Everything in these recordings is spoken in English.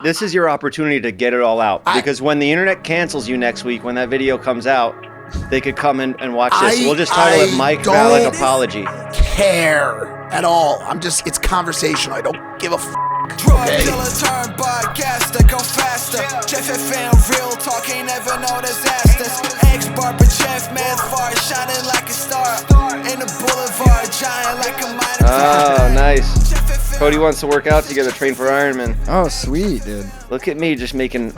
This is your opportunity to get it all out. Because when the internet cancels you next week, when that video comes out, they could come in and watch this. We'll just title it Mike MAJLAK Apology. Care at all. It's conversational. I don't give a f. Okay. Turn podcast to go faster. Jeff FM real talk ain't never no disasters. Ex-barber Jeff, man, far shining like a star. In the boulevard, giant like a minor. Oh, nice. Cody wants to work out together, train for Ironman. Oh, sweet, dude. Look at me just making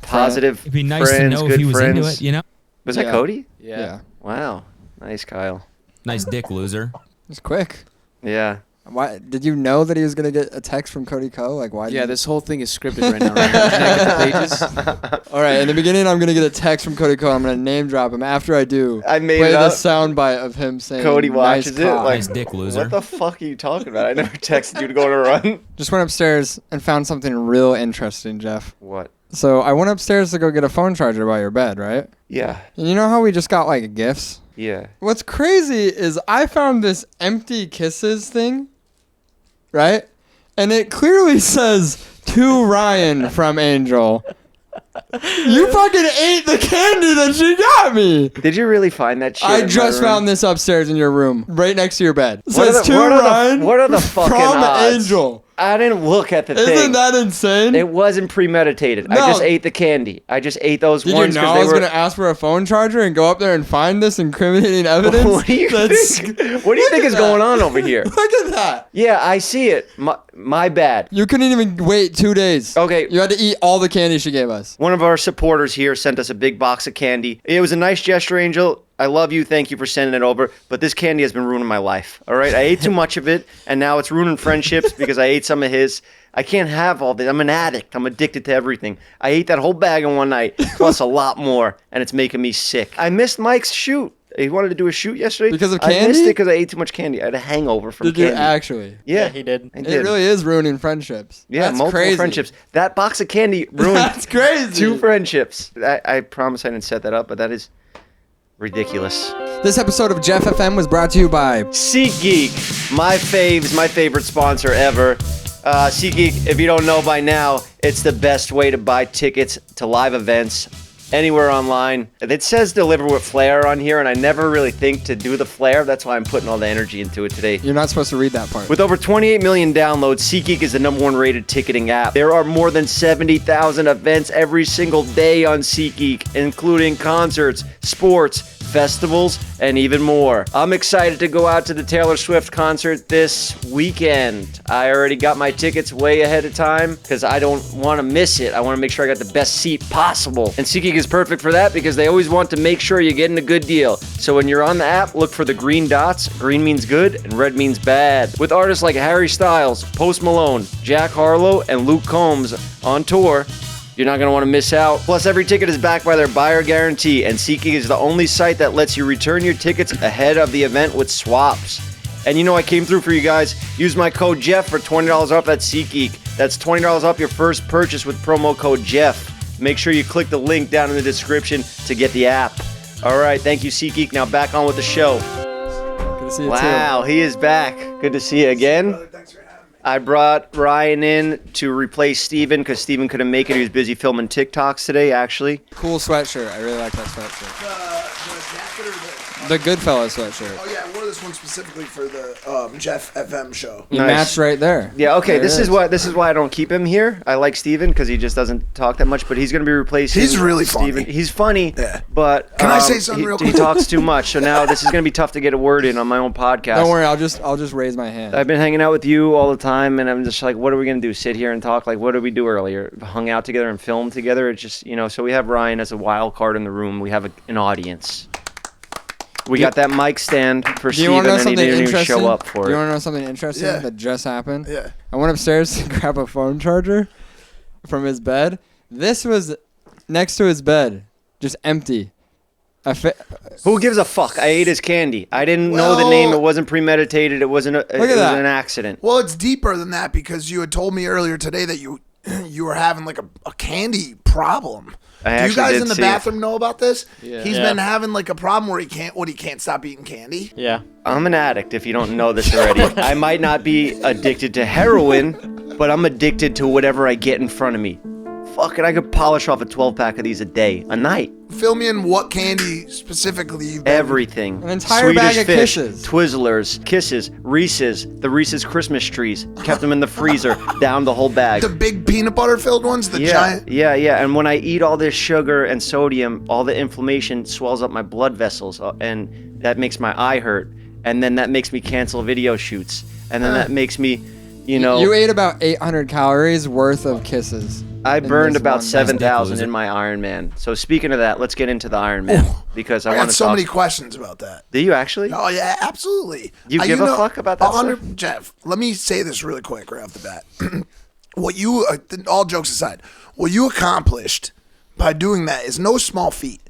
positive It'd be nice friends, to know good if he was friends. into it, you know? Was that Cody? Yeah. Wow. Nice, Kyle. Nice dick, loser. It's quick. Yeah. Why did you know that he was gonna get a text from Cody Co? Like, why? Yeah, this whole thing is scripted right now. Right? Can I get the pages? All right, in the beginning, I'm gonna get a text from Cody Co. I'm gonna name drop him. After I do, I made play it the up. soundbite of him saying, Cody nice watches it. cock. Like, Nice dick, loser. What the fuck are you talking about? I never texted you to go on a run. Just went upstairs and found something real interesting, Jeff. What? So I went upstairs to go get a phone charger by your bed, right? Yeah. And you know how we just got like gifts? Yeah. What's crazy is I found this empty kisses thing, right? And it clearly says, to Ryan from Angel. You fucking ate the candy that she got me. Did you really find that shit? I in my just room? found this upstairs in your room, right next to your bed. It What are says, the- to what are the- Ryan what are the fucking from odds? Angel. I didn't look at the thing. Isn't that insane? It wasn't premeditated. I No. just ate the candy. I just ate those Did ones you know because I was they were. going to ask for a phone charger and go up there and find this incriminating evidence? What do you think? What do you think is going on over here? Look at that. Yeah, I see it. My bad. You couldn't even wait 2 days. Okay. You had to eat all the candy she gave us. One of our supporters here sent us a big box of candy. It was a nice gesture, Angel. I love you. Thank you for sending it over. But this candy has been ruining my life. All right? I ate too much of it, and now it's ruining friendships because I ate some of his. I can't have all this. I'm an addict. I'm addicted to everything. I ate that whole bag in one night, plus a lot more, and it's making me sick. I missed Mike's shoot. He wanted to do a shoot yesterday. Because of I missed candy? it because I ate too much candy. I had a hangover from Did candy. you actually? Yeah, he did. I did. It really is ruining friendships. Yeah, That's multiple crazy. friendships. That box of candy ruined That's crazy. 2 friendships. I promise I didn't set that up, but that is ridiculous. This episode of Jeff FM was brought to you by SeatGeek, my faves, my favorite sponsor ever. SeatGeek, if you don't know by now, it's the best way to buy tickets to live events anywhere online. It says deliver with flair on here, and I never really think to do the flair. That's why I'm putting all the energy into it today. You're not supposed to read that part. With over 28 million downloads, SeatGeek is the #1 rated ticketing app. There are more than 70,000 events every single day on SeatGeek, including concerts, sports, festivals, and even more. I'm excited to go out to the Taylor Swift concert this weekend. I already got my tickets way ahead of time because I don't want to miss it. I want to make sure I got the best seat possible. And SeatGeek is perfect for that because they always want to make sure you're getting a good deal. So when you're on the app, look for the green dots. Green means good and red means bad. With artists like Harry Styles, Post Malone, Jack Harlow, and Luke Combs on tour, you're not going to want to miss out. Plus, every ticket is backed by their buyer guarantee, and SeatGeek is the only site that lets you return your tickets ahead of the event with swaps. And you know I came through for you guys. Use my code Jeff for $20 off at SeatGeek. That's $20 off your first purchase with promo code Jeff. Make sure you click the link down in the description to get the app. All right, thank you, SeatGeek. Now back on with the show. Good to see you Wow, he is back. Good to see you again. I brought Ryan in to replace Steven because Steven couldn't make it. He was busy filming TikToks today, actually. too. Cool sweatshirt. I really like that sweatshirt. The jacket or The Goodfellas sweatshirt. Oh yeah, I wore this one specifically for the Jeff FM show. You Nice. matched right there. Yeah, okay. There it This is why I don't keep him here. I like Steven because he just doesn't talk that much, but he's going to be replacing. He's really funny. Steven. He's funny. Yeah. But Can I say something real He quick? talks too much, so now this is going to be tough to get a word in on my own podcast. Don't worry, I'll just raise my hand. I've been hanging out with you all the time, and I'm just like, what are we going to do? Sit here and talk? Like, what did we do earlier? Hung out together and filmed together? It's just, so we have Ryan as a wild card in the room. We have an audience. We got that mic stand for Do you want Steven, to know and he something didn't even interesting? show up for Do you it. want to know something interesting Yeah. that just happened? Yeah. I went upstairs to grab a phone charger from his bed. This was next to his bed, just empty. Who gives a fuck? I ate his candy. I didn't know the Well- name. It wasn't premeditated. It wasn't. It was that. an accident. Well, it's deeper than that because you had told me earlier today that you were having like a candy problem. I Do you actually guys did in the see bathroom know about this? Yeah. He's been having like a problem where he can't stop eating candy. Yeah. I'm an addict. If you don't know this already, I might not be addicted to heroin, but I'm addicted to whatever I get in front of me. Fuck it, I could polish off a 12-pack of these a day, a night. Fill me in what candy specifically you've been. Everything. An entire Swedish bag of fish, Kisses. Twizzlers, Kisses, Reese's, the Reese's Christmas trees. Kept them in the freezer, down the whole bag. The big peanut butter filled ones, the giant. Yeah. And when I eat all this sugar and sodium, all the inflammation swells up my blood vessels, and that makes my eye hurt. And then that makes me cancel video shoots. And then that makes me, You ate about 800 calories worth of Kisses. I burned this about one. 7,000 in my Iron Man. So speaking of that, let's get into the Iron Man because I I want got to so talk. many questions about that. Do you actually? Oh yeah, absolutely. You give a fuck about that stuff? Jeff, let me say this really quick right off the bat. What you, all jokes aside, what you accomplished by doing that is no small feat.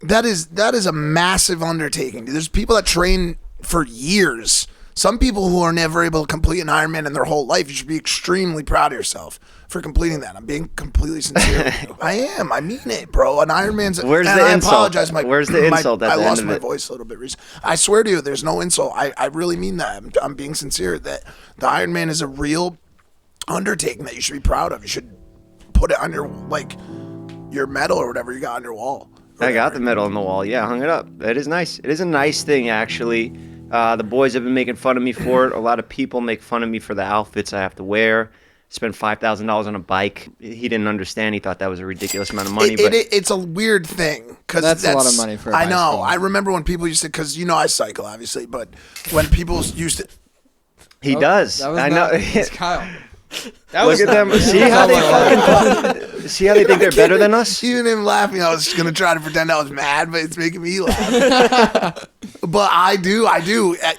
That is a massive undertaking. There's people that train for years. Some people who are never able to complete an Ironman in their whole life. You should be extremely proud of yourself for completing that. I'm being completely sincere with you. I am. I mean it, bro. An Ironman's. Where's and the I insult? apologize. Where's the insult at I the lost end of my it? voice a little bit recently. I swear to you, there's no insult. I really mean that. I'm being sincere. That the Ironman is a real undertaking that you should be proud of. You should put it on your medal or whatever you got on your wall. I got the medal on the wall. Yeah, I hung it up. It is nice. It is a nice thing, actually. The boys have been making fun of me for it. A lot of people make fun of me for the outfits I have to wear. Spend $5,000 on a bike. He didn't understand. He thought that was a ridiculous amount of money. But It's a weird thing because That's a lot of money for a I know. bicycle. I remember when people used to, because I cycle obviously, but when people used to, he does. That was I not, know. it's Kyle. Look at them. See how they fucking. See how they think they're better than us. even him laughing, I was gonna try to pretend I was mad, but it's making me laugh. But I do.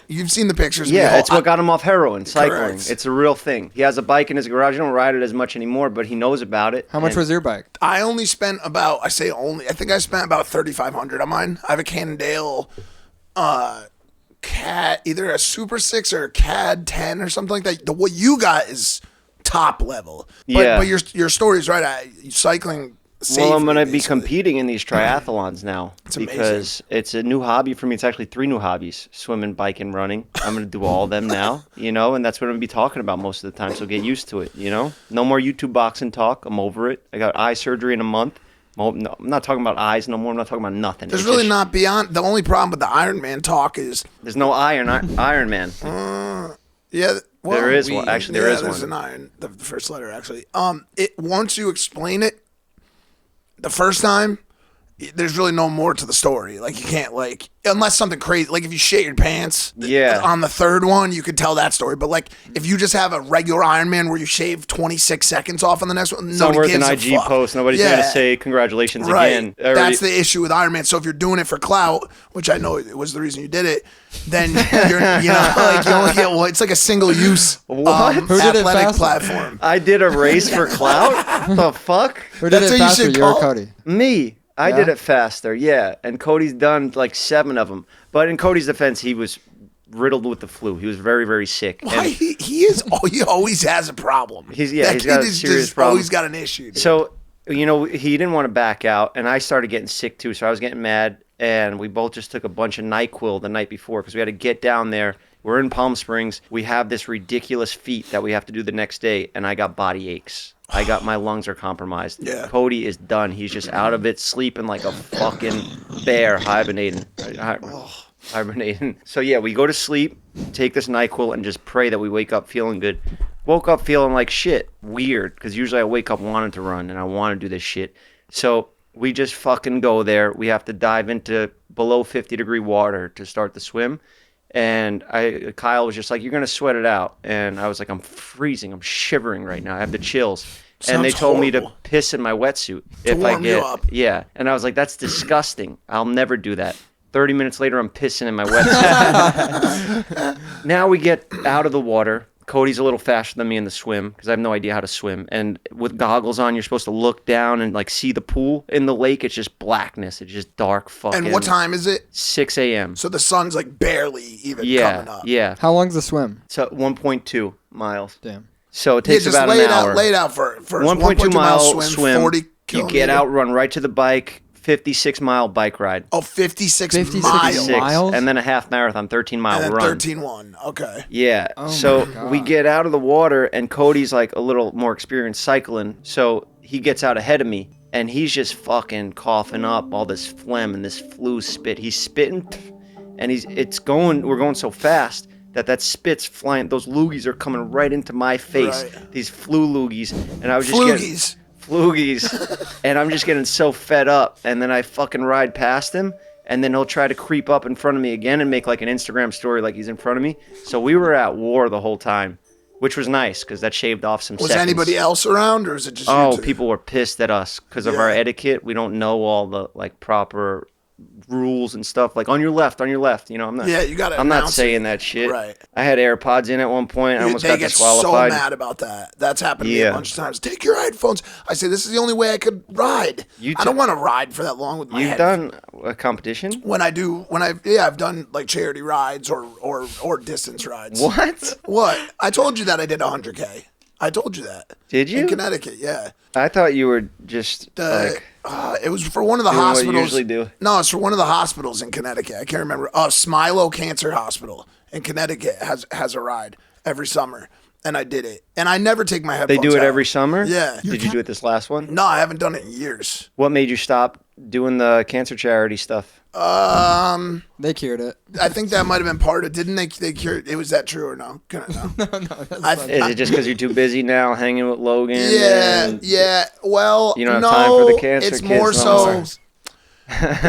You've seen the pictures. Yeah, it's what got him off heroin, cycling. Correct. It's a real thing. He has a bike in his garage. He don't ride it as much anymore, but he knows about it. How much And was your bike? I only spent about. I think I spent about $3,500 on mine. I have a Cannondale, CAD, either a Super 6 or a CAD 10 or something like that. What you got is top level. Yeah. But your story's right. Cycling. Well, I'm going to safely, be basically. competing in these triathlons now because it's a new hobby for me. It's actually 3 new hobbies: swimming, biking, running. I'm going to do all of them now, and that's what I'm going to be talking about most of the time. So get used to it, No more YouTube boxing talk. I'm over it. I got eye surgery in a month. No, I'm not talking about eyes no more. I'm not talking about nothing. There's It's really just- not beyond. The only problem with the Iron Man talk is There's no Iron Man. yeah. Well, There is one. Actually, there is there's one. an iron. The first letter actually. It once you explain it, the first time, there's really no more to the story. Like you can't unless something crazy. Like if you shit your pants. Yeah. On the third one, you could tell that story. But if you just have a regular Iron Man where you shave 26 seconds off on the next one, It's not nobody worth an gives a IG fuck. post. Nobody's Yeah. going to say congratulations Right. again. That's the issue with Iron Man. So if you're doing it for clout, which I know it was the reason you did it, then you only get one. It's like a single use What? Who did it athletic faster? platform. I did a race for clout? What the fuck? Who did That's it what you faster, should you or call- Cody? Me. I Yeah? did it faster, yeah. And Cody's done like 7 of them. But in Cody's defense, he was riddled with the flu. He was very, very sick. Why And he is? He always has a problem. He's That got a kid is serious just problem. always got an issue. Dude. So, he didn't want to back out. And I started getting sick too. So I was getting mad. And we both just took a bunch of NyQuil the night before because we had to get down there. We're in Palm Springs. We have this ridiculous feat that we have to do the next day. And I got body aches. My lungs are compromised. Yeah. Cody is done. He's just out of it, sleeping like a fucking bear, hibernating. So yeah, we go to sleep, take this NyQuil, and just pray that we wake up feeling good. Woke up feeling like shit. Weird, because usually I wake up wanting to run and I want to do this shit. So we just fucking go there. We have to dive into below 50-degree water to start the swim. And Kyle was just like, "You're gonna sweat it out," and I was like, "I'm freezing. I'm shivering right now. I have the chills." And they Sounds told me to horrible. piss in my wetsuit if I warm you get up. yeah. And I was like, "That's disgusting. I'll never do that." 30 minutes later, I'm pissing in my wetsuit. Now we get out of the water. Cody's a little faster than me in the swim because I have no idea how to swim. And with goggles on, you're supposed to look down and see the pool. In the lake, it's just blackness. It's just dark fucking. And what time is it? 6 a.m. So the sun's barely even coming up. Yeah. How long's the swim? So 1.2 miles. Damn. So it Yeah, takes just about lay an it hour. out. Lay it out for 1.2 mile swim. 40 You kilometers. get out, run right to the bike, 56-mile bike ride. Oh, 56 56 miles. miles? And then a half marathon, 13-mile And then run. 13-1. Okay. Yeah. Oh So my God. we get out of the water, and Cody's like a little more experienced cycling. So he gets out ahead of me, and he's just fucking coughing up all this phlegm and this flu spit. He's spitting, and we're going so fast that spit's flying. Those loogies are coming right into my face. Right. These flu loogies. And I was just getting... Floogies. Floogies. And I'm just getting so fed up. And then I fucking ride past him. And then he'll try to creep up in front of me again and make like an Instagram story like he's in front of me. So we were at war the whole time, which was nice because that shaved off some Was seconds. anybody else around, or is it just you Oh, two? people were pissed at us because of Yeah. our etiquette. We don't know all the like proper rules and stuff. Like on your left. You know, I'm not. Yeah, you gotta I'm not announce saying it. that shit. Right. I had AirPods in at one point. I almost They got get disqualified. so mad about that. That's happened to me a Yeah. bunch of times. Take your headphones. I say this is the only way I could ride. I don't want to ride for that long with my You've head. done a competition? I've done like charity rides or distance rides. What? What? I told you that I did 100K. I told you that. Did you? In Connecticut, yeah. I thought you were just like It was for one of the doing what you hospitals. usually do. No, it's for one of the hospitals in Connecticut. I can't remember. Smilo Cancer Hospital in Connecticut has a ride every summer, and I did it. And I never take my they headphones do it out. every summer. Yeah. Did you do it this last one? No, I haven't done it in years. What made you stop doing the cancer charity stuff? They cured it. I think that might have been part of. Didn't they cure it? Was that true or no? No. Is it just because you're too busy now hanging with Logan? Yeah, and yeah. Well, You don't have no, time for the cancer it's kids more no so more.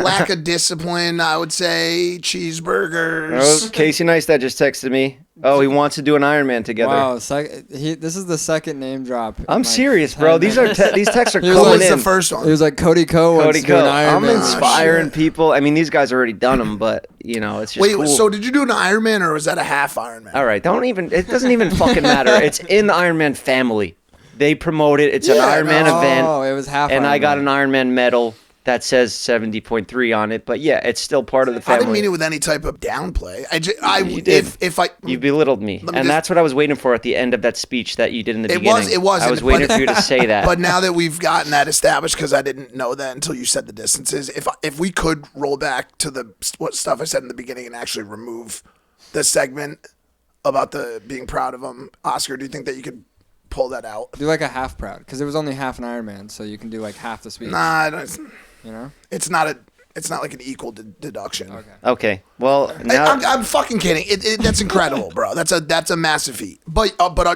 lack of discipline. I would say Oh, cheeseburgers. Casey Neistat just texted me. Oh, he wants to do an Ironman together. Wow, this is the second name drop. in I'm like serious, 10 bro. These minutes. these texts are He was What coming was in. the first one? It was like Cody Co. wants Cody to do an Co. I'm Ironman. inspiring shit. people. I mean, these guys already done them, but you know, it's just Wait, cool. so did you do an Ironman or was that a half Ironman? All right, it doesn't even fucking matter. It's in the Ironman family. They promote it. It's an Yeah, Ironman no. event. Oh, it was half. And I got Ironman. an Ironman medal that says 70.3 on it. But yeah, it's still part of the I family. didn't mean it with any type of downplay. You did. If I You belittled me. me And just- that's what I was waiting for at the end of that speech that you did in the It beginning. was. I was waiting for you to say that. But now that we've gotten that established, because I didn't know that until you said the distances. If we could roll back to what stuff I said in the beginning and actually remove the segment about the being proud of them, Oscar, do you think that you could pull that out? Do like a half proud because it was only half an Ironman, so you can do like half the speech. Nah, I don't- You know. it's not like an equal deduction. Okay. Okay. Well, now I'm fucking kidding. That's incredible, bro. That's a massive feat. But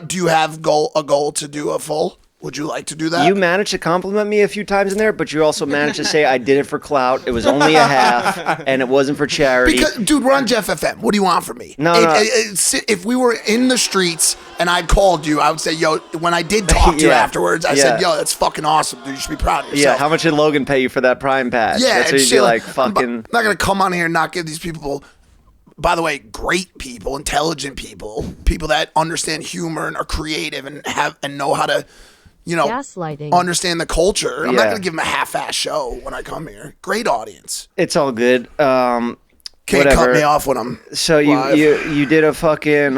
do you have a goal to do a full? Would you like to do that? you managed to compliment me a few times in there, but you also managed to say I did it for clout. It was only a half, and it wasn't for charity. Because, dude, we're on Jeff FM. What do you want from me? No. If we were in the streets and I called you, I would say, yo, when I did talk to you Yeah. afterwards, I said, yo, that's fucking awesome, dude. You should be proud of yourself. Yeah, how much did Logan pay you for that Prime Pass? Yeah, That's and what you'd shit be like, I'm fucking... not going to come on here and not give these people, by the way, great people, intelligent people that understand humor and are creative and know how to, Gaslighting. understand the culture. I'm not Yeah. going to give them a half-ass show when I come here. Great audience. It's all good. Can't Whatever. cut me off when I'm So live. you did a fucking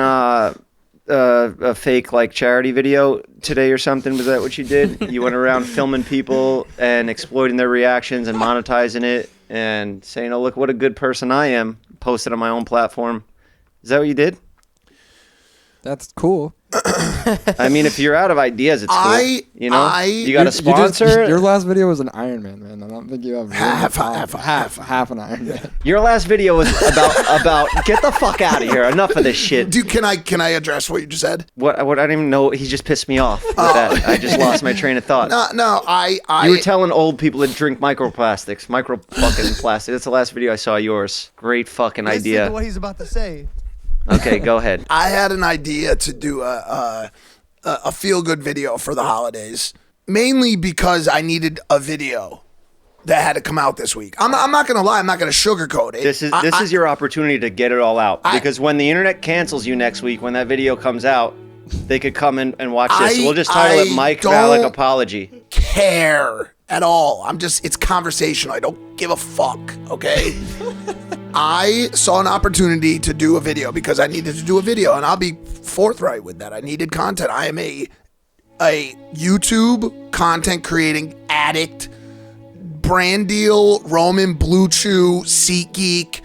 a fake like charity video today or something? Was that what you did? You went around filming people and exploiting their reactions and monetizing it and saying, "Oh, look what a good person I am." Posted on my own platform. Is that what you did? That's cool. I mean, if you're out of ideas, it's cool. You got a sponsor. Your last video was an Ironman, man. I don't think you have Half an Ironman. Your last video was about get the fuck out of here. Enough of this shit. Dude, can I address what you just said? What I didn't even know. He just pissed me off with that. I just lost my train of thought. No, You were telling old people to drink microplastics. Micro fucking plastic. That's the last video I saw of yours. Great fucking idea. what he's about to say. Okay, go ahead. I had an idea to do a feel good video for the holidays, mainly because I needed a video that had to come out this week. I'm not gonna lie. I'm not gonna sugarcoat it. This is your opportunity to get it all out because when the internet cancels you next week, when that video comes out, they could come in and watch this. We'll just title it Mike MAJLAK Apology. Care at all. It's conversational. I don't give a fuck. Okay. I saw an opportunity to do a video because I needed to do a video, and I'll be forthright with that. I needed content. I am a YouTube content creating addict, brand deal, Roman, Blue Chew, SeatGeek,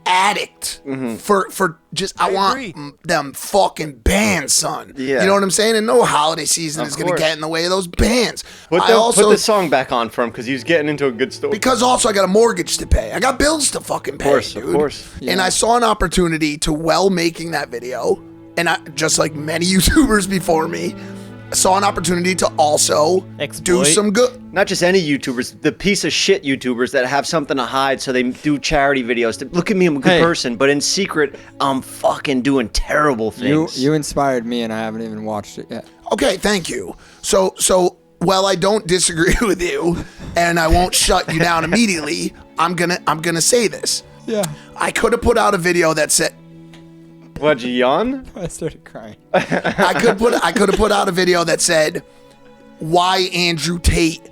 addict for just I want them fucking bands, son. Yeah. You know what I'm saying? And no holiday season is going to get in the way of those bands. Put the song back on for him because he was getting into a good story. Because also I got a mortgage to pay. I got bills to fucking pay, dude. Of course. Yeah. And I saw an opportunity to making that video, and I, just like many YouTubers before me, saw an opportunity to also do some good. Not just any YouTubers, the piece of shit YouTubers that have something to hide, so they do charity videos. Look at me, I'm a good person, but in secret, I'm fucking doing terrible things. You inspired me, and I haven't even watched it yet. Okay, thank you. So while I don't disagree with you, and I won't shut you down immediately, I'm gonna say this. Yeah. I could have put out a video that said. What'd you yawn? I started crying. I could have put out a video that said why Andrew Tate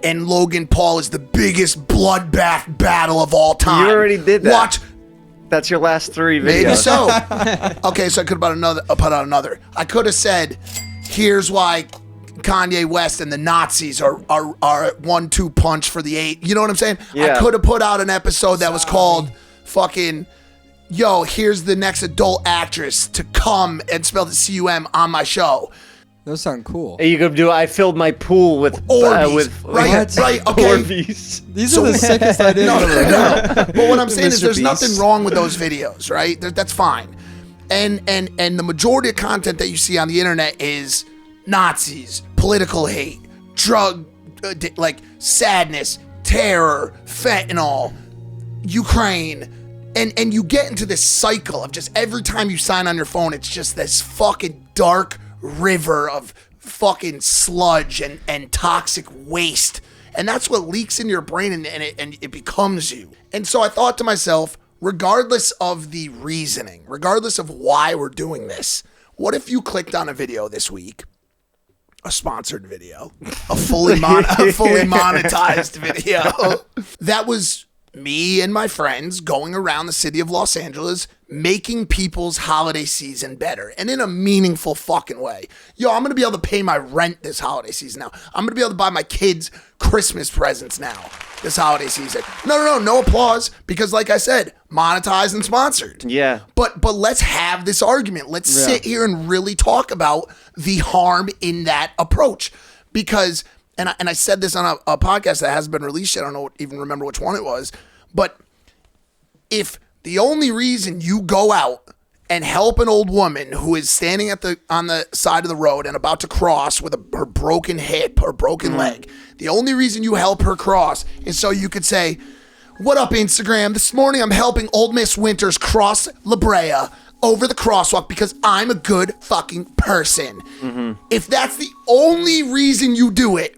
and Logan Paul is the biggest bloodbath battle of all time. You already did that. Watch. That's your last 3 videos. Maybe so. Okay, so I could have put out another. I could have said, here's why Kanye West and the Nazis are 1-2 punch for the 8. You know what I'm saying? Yeah. I could have put out an episode that was called fucking, yo, here's the next adult actress to come and spell the C-U-M on my show. Those sound cool. You could do. I filled my pool with Orbeez. Right, okay. Orbeez. These are the sickest ideas. No. But what I'm saying is Mr. there's Beast. nothing wrong with those videos, right? That's fine. And the majority of content that you see on the internet is Nazis, political hate, drug, like sadness, terror, fentanyl, Ukraine. And you get into this cycle of just every time you sign on your phone, it's just this fucking dark river of fucking sludge and toxic waste. And that's what leaks in your brain and it becomes you. And so I thought to myself, regardless of the reasoning, regardless of why we're doing this, what if you clicked on a video this week, a sponsored video, a fully monetized video that was me and my friends going around the city of Los Angeles making people's holiday season better and in a meaningful fucking way. Yo, I'm going to be able to pay my rent this holiday season now. I'm going to be able to buy my kids Christmas presents now this holiday season. No applause because like I said, monetized and sponsored. Yeah. But let's have this argument. Let's sit here and really talk about the harm in that approach because and I said this on a podcast that hasn't been released yet. I don't even remember which one it was. But if the only reason you go out and help an old woman who is standing on the side of the road and about to cross with her broken hip or broken leg, the only reason you help her cross is so you could say, "What up, Instagram? This morning I'm helping old Miss Winters cross La Brea over the crosswalk because I'm a good fucking person." If that's the only reason you do it,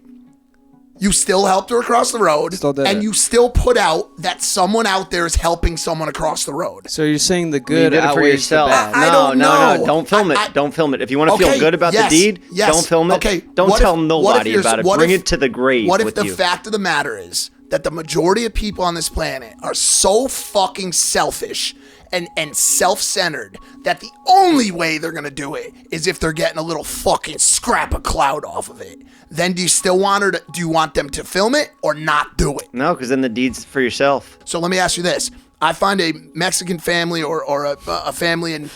you still helped her across the road, and you still put out that someone out there is helping someone across the road. So you're saying the You good did it for outweighs the yourself. bad? I don't know. No, don't film it. Don't film it. If you want to feel good about the deed, don't film it. Okay, don't what tell if- nobody what if about it. what Bring if- it to the grave What if with the you. fact of the matter is that the majority of people on this planet are so fucking selfish and self-centered that the only way they're gonna do it is if they're getting a little fucking scrap of clout off of it? Then do you still want her to? Do you want them to film it or not do it? No, because then the deed's for yourself. So let me ask you this: I find a Mexican family or a family in.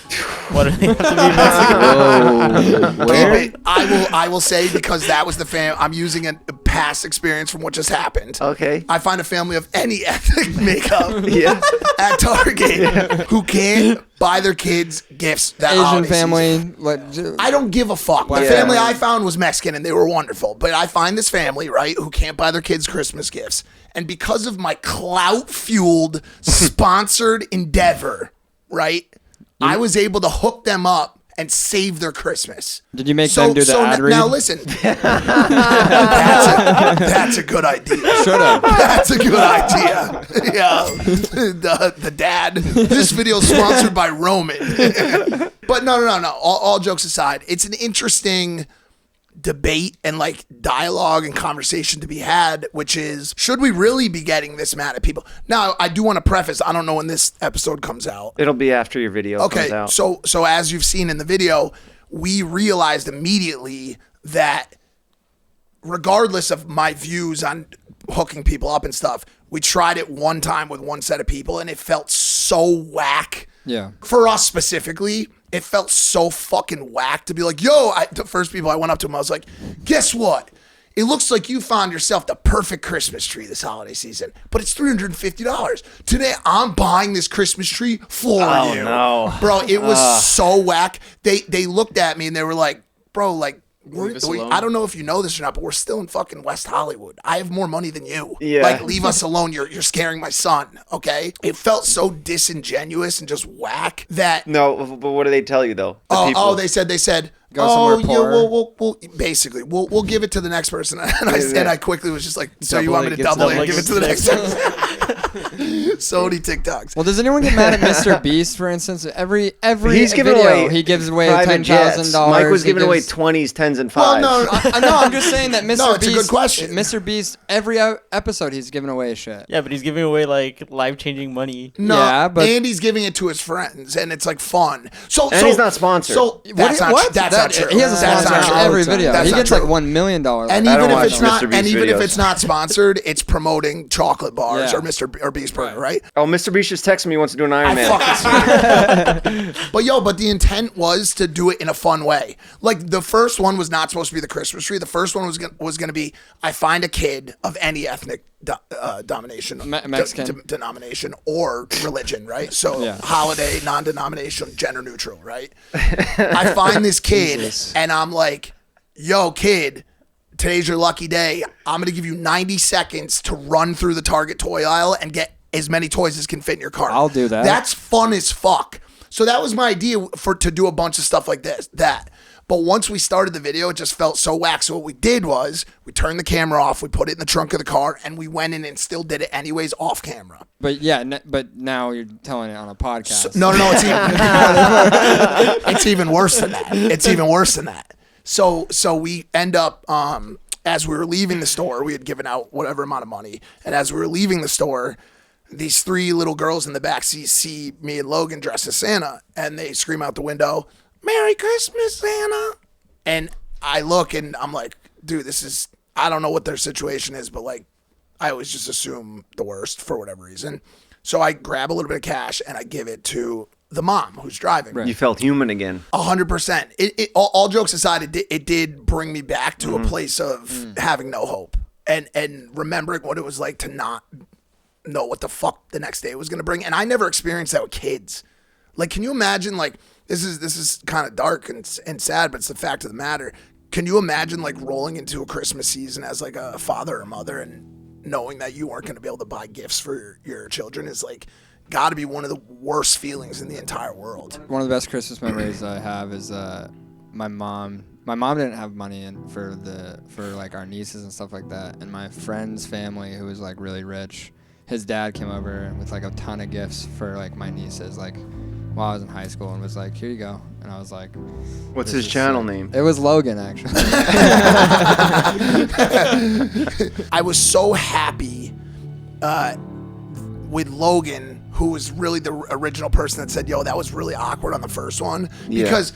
What do they have to be Mexican? Where? I will say because that was the fam. I'm using a past experience from what just happened. Okay. I find a family of any ethnic makeup Yeah. at Target who can't buy their kids gifts that Asian holiday family. season. I don't give a fuck. The Yeah. family I found was Mexican and they were wonderful. But I find this family, right, who can't buy their kids Christmas gifts. And because of my clout-fueled, sponsored endeavor, right, I was able to hook them up and save their Christmas. Did you make them do the ad read? Now listen, that's a good idea. Should have. That's a good idea. Yeah, the dad. This video is sponsored by Roman. But no. All jokes aside, it's an interesting debate and like dialogue and conversation to be had, which is, should we really be getting this mad at people? Now, I do want to preface, I don't know when this episode comes out. It'll be after your video comes Okay, out. so as you've seen in the video, we realized immediately that regardless of my views on hooking people up and stuff. We tried it one time with one set of people, and it felt so whack. Yeah. For us specifically, it felt so fucking whack to be like, yo, the first people I went up to him, I was like, guess what? It looks like you found yourself the perfect Christmas tree this holiday season, but it's $350. Today, I'm buying this Christmas tree for you. No. Bro, it was so whack. They looked at me and they were like, bro, like, I don't know if you know this or not, but we're still in fucking West Hollywood. I have more money than you. Yeah. Like, leave us alone. You're scaring my son, okay? It felt so disingenuous and just whack that... No, but what do they tell you, though? They said... Go somewhere yeah, poor. we'll give it to the next person. And I quickly was just like, so you want me to double it and give it to the next person? So many TikToks. Well, does anyone get mad at Mr. Beast, for instance? Every He's giving video, away he gives away private $10,000. jets. Mike was giving away 20s, 10s, and 5s. Well, no, I know. I'm just saying that Mr. No, it's Beast. a good question. Mr. Beast, every episode, he's giving away shit. Yeah, but he's giving away like life-changing money. No, Yeah, but- Andy's giving it to his friends, and it's like fun. And he's not sponsored. So that's What? not true. He has a That's sponsor not on true. every video. That's He not gets true. like $1 million. And I don't even if watch it's not, Mr. Beast and even if videos. it's not sponsored, it's promoting chocolate bars Yeah. or Mr. Beast Burger, right? Oh, Mr. Beast just texted me. He wants to do an Iron Man. But the intent was to do it in a fun way. Like the first one was not supposed to be the Christmas tree. The first one was going to be I find a kid of any ethnic domination, Mexican. denomination or religion, right? So Yeah. holiday, non-denominational, gender neutral, right? I find this kid and I'm like, yo, kid, today's your lucky day. I'm going to give you 90 seconds to run through the Target toy aisle and get as many toys as can fit in your cart. I'll do that. That's fun as fuck. So that was my idea to do a bunch of stuff like that. But once we started the video, it just felt so whack. So what we did was we turned the camera off, we put it in the trunk of the car, and we went in and still did it anyways off camera. But yeah, but now you're telling it on a podcast. No, it's even worse than that. It's even worse than that. So we end up, as we were leaving the store, we had given out whatever amount of money. And as we were leaving the store, these 3 little girls in the backseat see me and Logan dressed as Santa, and they scream out the window, "Merry Christmas, Santa!" And I look and I'm like, dude, I don't know what their situation is, but like, I always just assume the worst for whatever reason. So I grab a little bit of cash and I give it to the mom who's driving. You felt human again. 100%. All jokes aside, it did bring me back to a place of having no hope and remembering what it was like to not know what the fuck the next day was going to bring. And I never experienced that with kids. Like, can you imagine, like, this is kind of dark and sad, but it's the fact of the matter. Can you imagine, like, rolling into a Christmas season as, like, a father or mother and knowing that you aren't going to be able to buy gifts for your children is, like, got to be one of the worst feelings in the entire world. One of the best Christmas memories I have is my mom. My mom didn't have money for like our nieces and stuff like that. And my friend's family, who was like really rich, his dad came over with like a ton of gifts for like my nieces, like while I was in high school, and was like, "Here you go." And I was like, What's this his is channel sick. name? It was Logan, actually. I was so happy with Logan, who was really the original person that said, "Yo, that was really awkward on the first one," because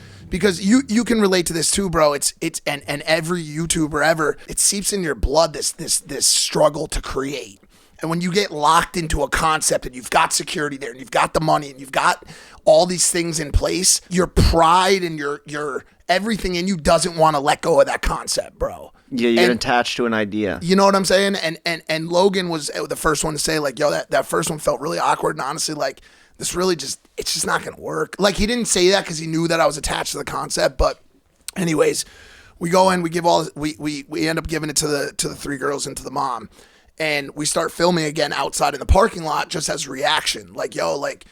you can relate to this too, bro. It's and every YouTuber ever, it seeps in your blood this struggle to create. And when you get locked into a concept and you've got security there and you've got the money and you've got all these things in place, your pride and your everything in you doesn't want to let go of that concept, bro. Yeah, you're attached to an idea. You know what I'm saying? And Logan was the first one to say, like, yo, that first one felt really awkward. And honestly, like, this really it's just not going to work. Like, he didn't say that because he knew that I was attached to the concept. But anyways, we go in, we give we end up giving it to the 3 girls and to the mom. And we start filming again outside in the parking lot just as a reaction. Like, yo, like,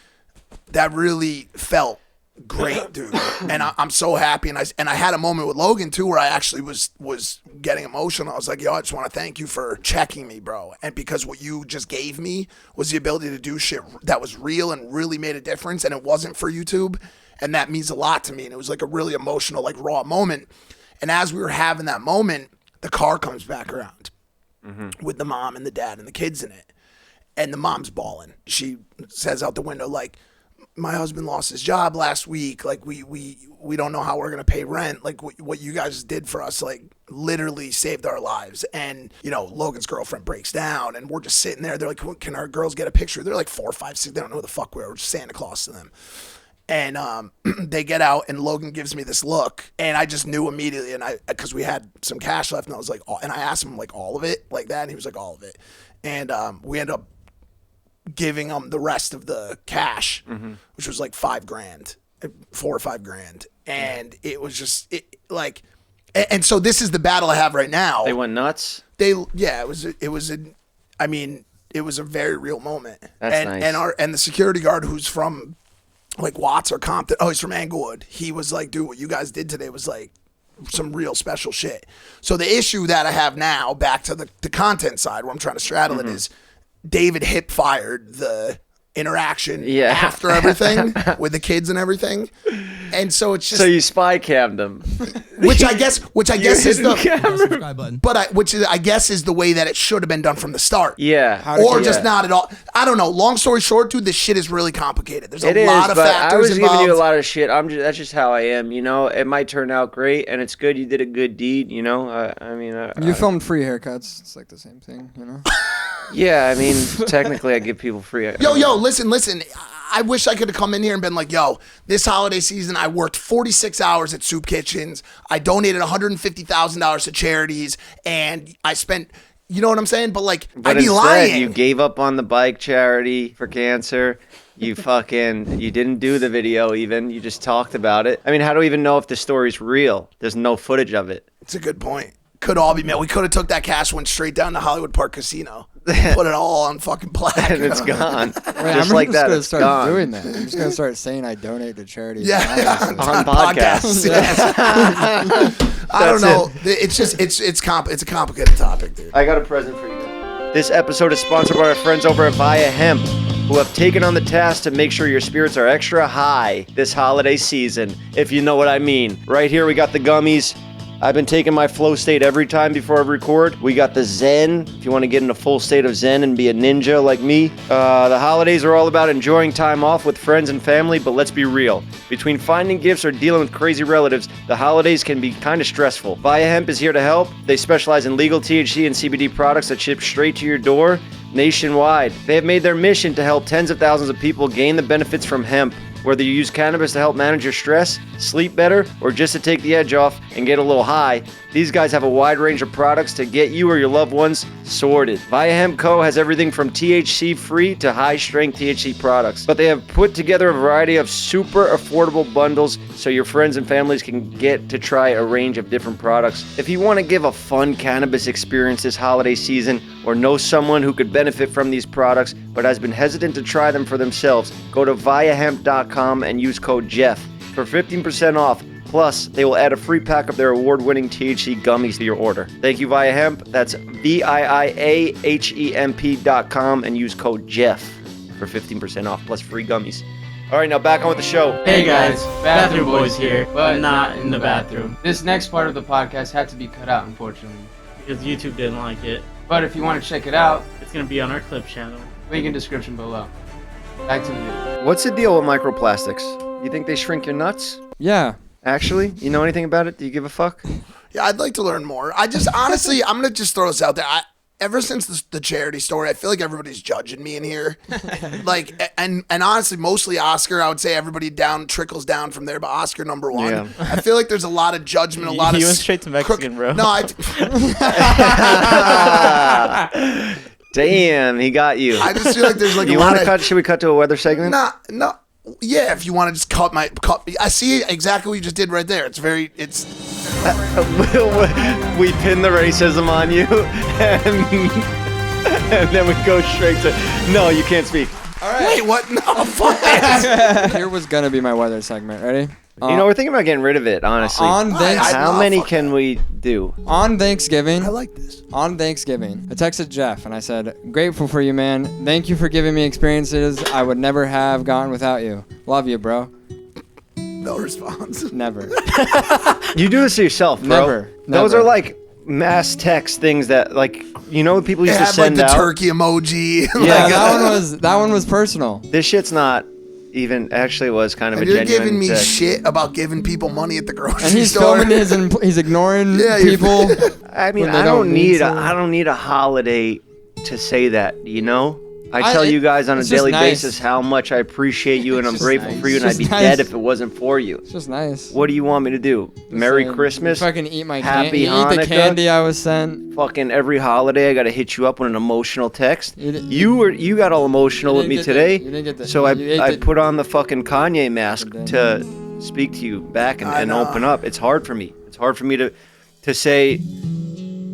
that really felt great, dude. And I'm so happy. And I had a moment with Logan, too, where I actually was getting emotional. I was like, yo, I just want to thank you for checking me, bro. And because what you just gave me was the ability to do shit that was real and really made a difference. And it wasn't for YouTube. And that means a lot to me. And it was like a really emotional, like, raw moment. And as we were having that moment, the car comes back around. With the mom and the dad and the kids in it. And the mom's bawling. She says out the window, like, my husband lost his job last week. Like, we don't know how we're going to pay rent. Like, what you guys did for us, like, literally saved our lives. And, you know, Logan's girlfriend breaks down and we're just sitting there. They're like, can our girls get a picture? They're like 4, 5, 6. They don't know who the fuck we are. We're just Santa Claus to them. And they get out and Logan gives me this look and I just knew immediately. And because we had some cash left and I was like, and I asked him like all of it like that. And he was like, all of it. And we ended up giving him the rest of the cash, which was like $5,000, 4 or 5 grand. And it was just like, and so this is the battle I have right now. They went nuts. It was a very real moment. That's nice. And the security guard who's from like Watts or Compton, he's from Englewood. He was like, dude, what you guys did today was like some real special shit. So the issue that I have now, back to the content side where I'm trying to straddle it, is David hip fired the interaction after everything with the kids and everything. And so it's just, so you spy cammed them, which I guess is the subscribe button. I guess is the way that it should have been done from the start. Yeah. Or just not at all. I don't know. Long story short, dude, this shit is really complicated. There's It a is, lot of but factors I was involved. giving you a lot of shit. That's just how I am, you know. It might turn out great, and it's good. You did a good deed, you know. You filmed free haircuts. It's like the same thing, you know. Yeah, I mean, technically, I give people free. Yo, listen. I wish I could have come in here and been like, yo, this holiday season, I worked 46 hours at soup kitchens. I donated $150,000 to charities, and I spent, you know what I'm saying? But like, But I'd be instead, lying. you gave up on the bike charity for cancer. You didn't do the video even. You just talked about it. I mean, how do we even know if the story's real? There's no footage of it. It's a good point. Could all be made. We could have took that cash, went straight down to Hollywood Park Casino, put it all on fucking plaque. And it's gone. I'm like that, gonna it's start gone. doing that. I'm just gonna start saying I donate to charity. On podcasts. I don't know. It's just it's a complicated topic, dude. I got a present for you guys. This episode is sponsored by our friends over at Via Hemp, who have taken on the task to make sure your spirits are extra high this holiday season, if you know what I mean. Right here, we got the gummies. I've been taking my flow state every time before I record. We got the Zen, if you want to get in a full state of Zen and be a ninja like me. The holidays are all about enjoying time off with friends and family, but let's be real. Between finding gifts or dealing with crazy relatives, the holidays can be kind of stressful. Via Hemp is here to help. They specialize in legal THC and CBD products that ship straight to your door nationwide. They have made their mission to help tens of thousands of people gain the benefits from hemp. Whether you use cannabis to help manage your stress, sleep better, or just to take the edge off and get a little high, these guys have a wide range of products to get you or your loved ones sorted. Via Hemp Co. has everything from THC-free to high-strength THC products, but they have put together a variety of super affordable bundles so your friends and families can get to try a range of different products. If you want to give a fun cannabis experience this holiday season or know someone who could benefit from these products but has been hesitant to try them for themselves, go to viahemp.com and use code Jeff for 15% off. Plus, they will add a free pack of their award-winning THC gummies to your order. Thank you, Via Hemp. That's VIIAHEMP.com and use code Jeff for 15% off plus free gummies. All right, now back on with the show. Hey guys, Bathroom Boys here, but not in the bathroom. This next part of the podcast had to be cut out, unfortunately. Because YouTube didn't like it. But if you want to check it out, It's going to be on our clip channel. link in description below. Back to the video. What's the deal with microplastics? You think they shrink your nuts? Yeah. Actually? You know anything about it? Do you give a fuck? Yeah, I'd like to learn more. I just honestly, I'm gonna just throw this out there. Ever since the charity story, I feel like everybody's judging me in here. and honestly, mostly Oscar. I would say everybody trickles down from there, but Oscar number one. Yeah. I feel like there's a lot of judgment, a lot of. You went straight to Mexican, bro. No, Damn, he got you. I just feel like there's like You a lot want to of. cut? Should we cut to a weather segment? No. Yeah, if you want to just cut. I see exactly what you just did right there. It's We pin the racism on you, and then we go straight to. No, you can't speak. All right. Wait, what? No, fuck. Here was gonna be my weather segment. Ready? You know, we're thinking about getting rid of it, honestly. How many can we do? On Thanksgiving. I like this. On Thanksgiving, I texted Jeff and I said, "Grateful for you, man. Thank you for giving me experiences I would never have gotten without you. Love you, bro." No response. Never. You do this to yourself, bro. Never. Those Never. are like mass text things that, like, you know, people They used to had like send the out. turkey emoji. Yeah. that one was personal. This shit's not. even actually was kind of And a you're genuine giving me text. shit about giving people money at the grocery And he's store. filming he's ignoring Yeah, you're- people. I mean, when they I don't don't need need to. I don't need a holiday to say that, you know? I I- tell you guys on a it's just daily nice. basis how much I appreciate you and I'm just grateful nice. for you, and It's I'd be just nice. dead if it wasn't for you. It's just nice. What do you want me to do? Merry Christmas? Fucking eat my Happy eat the Hanukkah? candy I was sent. Fucking every holiday I gotta hit you up with an emotional text. You di- You got all emotional You with me didn't get today. that. You didn't get that. So You ate I the- put on the fucking Kanye mask didn't. to speak to you back I and know. open up. It's hard for me. It's hard for me to say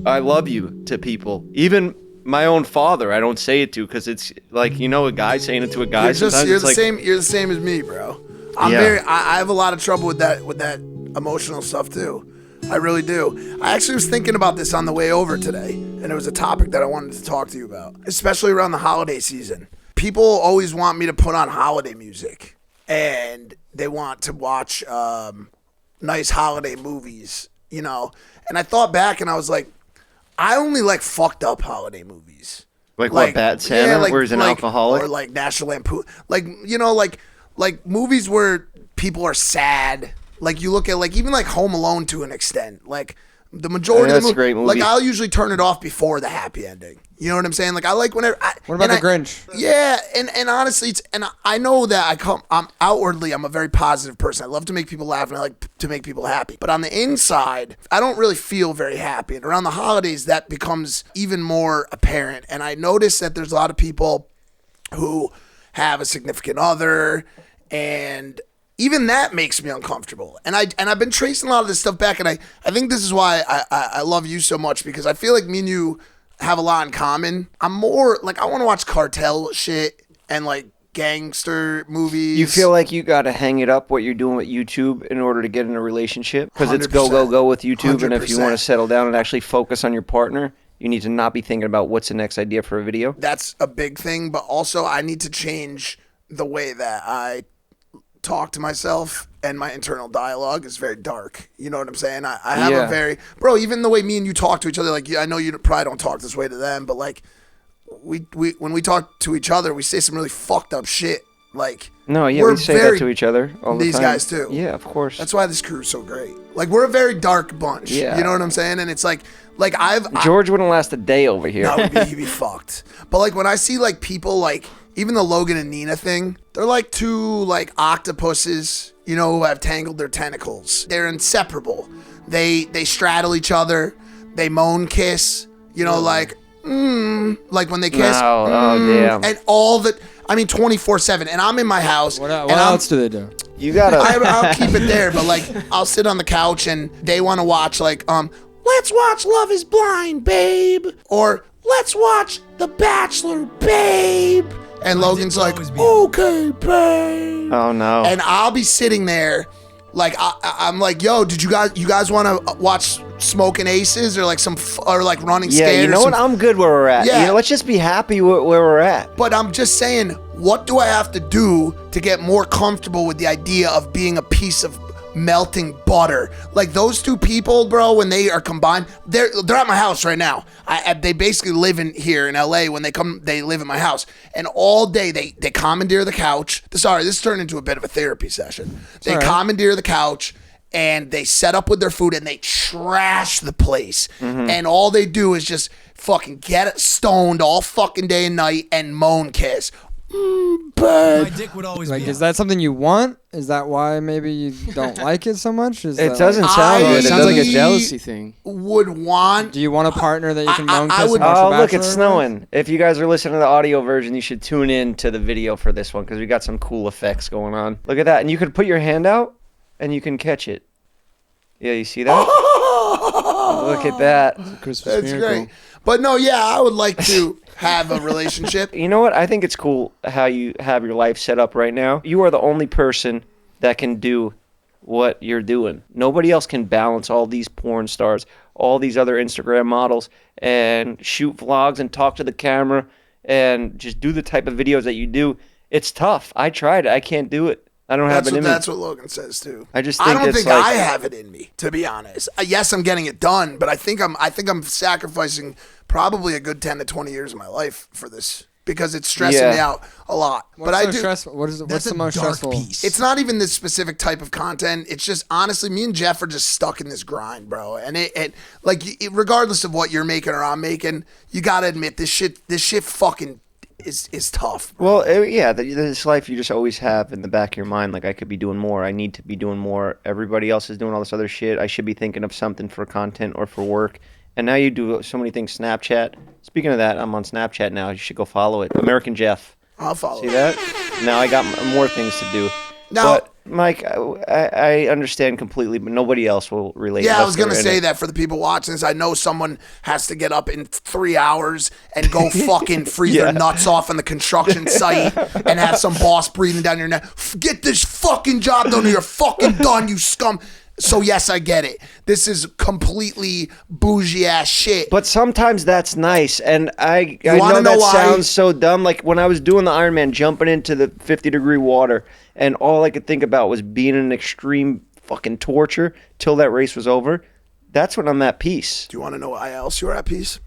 I love you to people. Even my own father, I don't say it to because it's like, you know, a guy saying it to a guy. You're Sometimes you're it's the like, same. You're the same as me, bro. I'm Yeah. I have a lot of trouble with that emotional stuff too. I really do. I actually was thinking about this on the way over today, and it was a topic that I wanted to talk to you about, especially around the holiday season. People always want me to put on holiday music, and they want to watch nice holiday movies, you know. And I thought back, and I was like, I only like fucked up holiday movies. like what, Bad Santa, where he's an alcoholic? Or like National Lampoon. Like, you know, like movies where people are sad. Like you look at like even like Home Alone to an extent. Like the majority that's of a great movie. Like I'll usually turn it off before the happy ending. You know what I'm saying? Like I like whenever. What about and the Grinch? Yeah, and honestly, I know that I'm outwardly I'm a very positive person. I love to make people laugh and I like to make people happy. But on the inside, I don't really feel very happy. And around the holidays, that becomes even more apparent. And I notice that there's a lot of people who have a significant other, and even that makes me uncomfortable. And I've been tracing a lot of this stuff back, and I think this is why I love you so much, because I feel like me and you have a lot in common. I'm more like I want to watch cartel shit and like gangster movies. You feel like you got to hang it up what you're doing with YouTube in order to get in a relationship? Because it's 100%. go with YouTube, and if you want 100%. to settle down and actually focus on your partner, you need to not be thinking about what's the next idea for a video. That's a big thing, but also I need to change the way that I talk to myself, and my internal dialogue is very dark. You know what I'm saying? I have Yeah. a very, bro, even the way me and you talk to each other, like I know you probably don't talk this way to them, but like we when we talk to each other, we say some really fucked up shit. Like No, yeah, we're we say very- that to each other all the these time. guys too. Yeah, of course. That's why this crew's so great. Like we're a very dark bunch. Yeah. You know what I'm saying? And it's like George wouldn't last a day over here. No, he'd be fucked. But like when I see like people like even the Logan and Nina thing, they're like two like octopuses, you know, who have tangled their tentacles. They're inseparable. They straddle each other. They moan kiss. You know, like when they kiss. Oh, damn. And all the, I mean, 24/7. And I'm in my house. What and else do they do? You gotta. I'll keep it there, but like I'll sit on the couch and they want to watch like let's watch Love Is Blind, babe, or let's watch The Bachelor, babe. And Logan's like, okay, babe. Oh no. And I'll be sitting there, like I'm like, yo, did you guys want to watch Smoking Aces or like or like Running Yeah, Scared? you know what? I'm good where we're at. Yeah. You know, let's just be happy where we're at. But I'm just saying, what do I have to do to get more comfortable with the idea of being a piece of melting butter? Like those two people, bro, when they are combined, they're at my house right now. They basically live in here in LA. When they come, they live in my house, and all day they commandeer the couch. Sorry, this turned into a bit of a therapy session. They commandeer the couch. And they set up with their food and they trash the place. And all they do is just fucking get it stoned all fucking day and night and moan kiss. Babe. My dick would always Like, be is that something you want? Is that why maybe you don't like it so much? Is It that doesn't like, sound good. It sounds like a I- jealousy thing. Would want. do you want a partner that you can I- moan I kiss would- and watch Oh, The look, it's Bachelor? snowing. If you guys are listening to the audio version, you should tune in to the video for this one because we got some cool effects going on. Look at that. And you could put your hand out and you can catch it. Yeah, you see that? Look at that. Christmas That's miracle. great. But no, yeah, I would like to have a relationship. You know what? I think it's cool how you have your life set up right now. You are the only person that can do what you're doing. Nobody else can balance all these porn stars, all these other Instagram models, and shoot vlogs and talk to the camera and just do the type of videos that you do. It's tough. I tried it. I can't do it. I don't have it in me. That's what Logan says too. I just I think don't it's think like- I have it in me, to be honest. Yes, I'm getting it done, but I think I'm sacrificing probably a good 10 to 20 years of my life for this because it's stressing me out a lot. What's but so I do. stressful? What's the most dark stressful? piece. It's not even this specific type of content. It's just honestly, me and Jeff are just stuck in this grind, bro. And regardless of what you're making or I'm making, you gotta admit this shit fucking is tough, bro. Well, this life you just always have in the back of your mind, like I could be doing more. I need to be doing more. Everybody else is doing all this other shit. I should be thinking of something for content or for work. And now you do so many things. Snapchat. Speaking of that, I'm on Snapchat now. You should go follow it. American Jeff. I'll follow. See that? Now I got more things to do. Now, but Mike, I understand completely, but nobody else will relate. yeah, I was gonna say that for the people watching this. I know someone has to get up in 3 hours and go fucking freeze their nuts off on the construction site and have some boss breathing down your neck. Get this fucking job done or you're fucking done, you scum. So yes, I get it. This is completely bougie ass shit. But sometimes that's nice, and I know that sounds so dumb. Like when I was doing the Ironman, jumping into the 50-degree water, and all I could think about was being in extreme fucking torture till that race was over. That's when I'm at peace. Do you want to know why else you're at peace?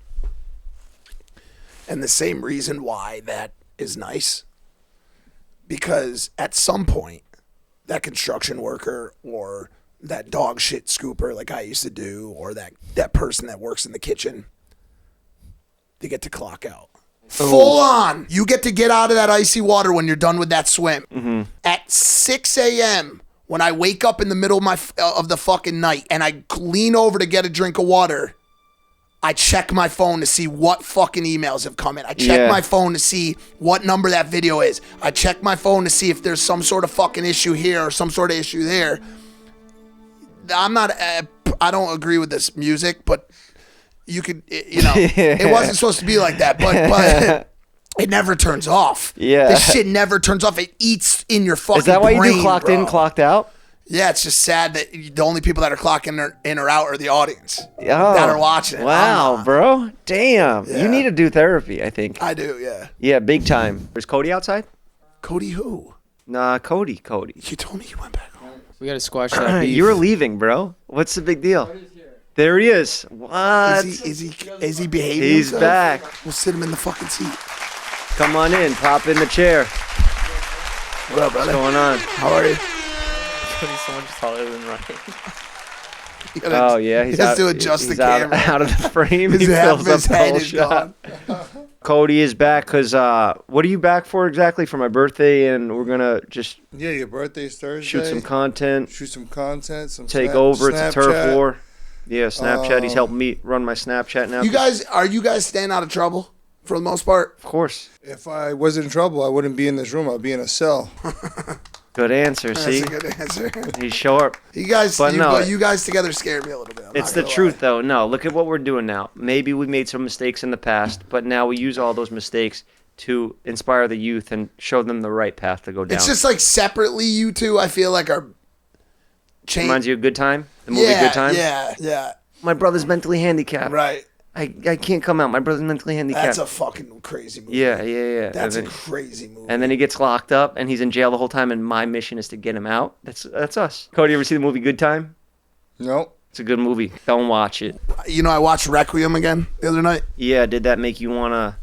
And the same reason why that is nice. Because at some point, that construction worker or that dog shit scooper like I used to do, or that person that works in the kitchen, they get to clock out. Full on. You get to get out of that icy water when you're done with that swim. Mm-hmm. At 6 a.m., when I wake up in the middle of the fucking night and I lean over to get a drink of water, I check my phone to see what fucking emails have come in. I check my phone to see what number that video is. I check my phone to see if there's some sort of fucking issue here or some sort of issue there. I don't agree with this music, but you could, it wasn't supposed to be like that, but it never turns off. Yeah. This shit never turns off. It eats in your fucking brain. Is that why you do clocked in, clocked out? Yeah, it's just sad that the only people that are clocking in or out are the audience that are watching it. Wow, bro. Damn. Yeah. You need to do therapy, I think. I do, yeah. Yeah, big time. Is Cody outside? Cody who? Nah, Cody. You told me you went back home. We gotta squash that beef. You're leaving, bro. What's the big deal? There he is. What? Is he behaving He's himself? back. We'll sit him in the fucking seat. Come on in. Pop in the chair. What up, brother? What's going on? How are you? Cody's so much taller than Ryan. Oh, yeah. He has to adjust the camera. Out of the frame. His He half fills of his up the head whole is shot. gone. Cody is back because, what are you back for exactly? For my birthday, and we're going to just Yeah, your birthday's Thursday. shoot some content. Some Take over. It's a turf Snapchat. war. Yeah, Snapchat. He's helping me run my Snapchat now. Are you guys staying out of trouble for the most part? Of course. If I was in trouble, I wouldn't be in this room. I'd be in a cell. Good answer. See, That's a good answer. he's sharp. You guys, But no. you guys together scared me a little bit. I'm It's not the gonna truth, lie. though. No, look at what we're doing now. Maybe we made some mistakes in the past, but now we use all those mistakes to inspire the youth and show them the right path to go down. It's just like separately, you two, I feel like are changed. Reminds you of Good Time? The movie Good Time? Yeah. My brother's mentally handicapped. Right. I can't come out. My brother's mentally handicapped. That's a fucking crazy movie. Yeah. That's a and then, crazy movie. and then he gets locked up, and he's in jail the whole time, and my mission is to get him out. That's us. Cody, you ever see the movie Good Time? No. It's a good movie. Don't watch it. You know, I watched Requiem again the other night. Yeah, did that make you want to...